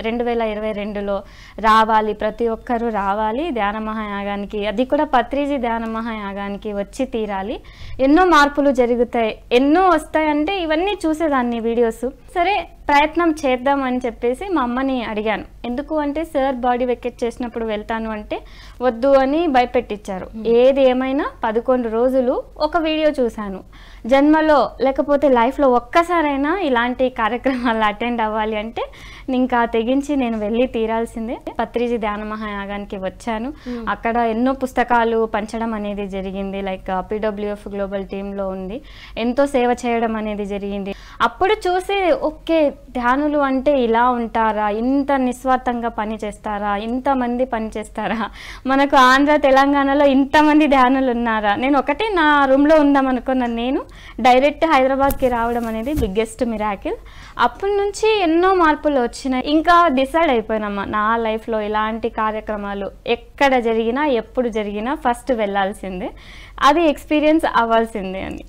2022లో రావాలి, ప్రతి ఒక్కరూ రావాలి ధ్యాన మహాయాగానికి, అది కూడా పత్రిజీ ధ్యాన మహాయాగానికి వచ్చి తీరాలి. ఎన్నో మార్పులు జరుగుతాయి, ఎన్నో వస్తాయంటే ఇవన్నీ చూసేదాన్ని వీడియోస్. సరే ప్రయత్నం చేద్దాం అని చెప్పేసి మా అమ్మని అడిగాను. ఎందుకు అంటే సార్ బాడీ వెకెట్ చేసినప్పుడు వెళ్తాను అంటే వద్దు అని భయపెట్టించారు. ఏది ఏమైనా 11 రోజులు ఒక వీడియో చూశాను. జన్మలో లేకపోతే లైఫ్లో ఒక్కసారైనా ఇలాంటి కార్యక్రమాలు అటెండ్ అవ్వాలి అంటే ఇంకా తెగించి నేను వెళ్ళి తీరాల్సిందే. పత్రిజీ ధ్యాన మహాయాగానికి వచ్చాను. అక్కడ ఎన్నో పుస్తకాలు పంచడం అనేది జరిగింది. లైక్ PWF గ్లోబల్ టీంలో ఉంది, ఎంతో సేవ చేయడం అనేది జరిగింది. అప్పుడు చూసి ఓకే ధ్యానులు అంటే ఇలా ఉంటారా, ఇంత నిస్వార్థంగా పని చేస్తారా, ఇంతమంది పని చేస్తారా, మనకు ఆంధ్ర తెలంగాణలో ఇంతమంది ధ్యానులు ఉన్నారా. నేను ఒకటే నా రూమ్లో ఉందాం అనుకున్నాను, నేను డైరెక్ట్ హైదరాబాద్కి రావడం అనేది బిగ్గెస్ట్ మిరాకిల్. అప్పటి నుంచి ఎన్నో మార్పులు వచ్చినాయి. ఇంకా డిసైడ్ అయిపోయినమ్మా నా లైఫ్లో ఇలాంటి కార్యక్రమాలు ఎక్కడ జరిగినా ఎప్పుడు జరిగినా ఫస్ట్ వెళ్ళాల్సిందే, అది ఎక్స్పీరియన్స్ అవ్వాల్సిందే అని.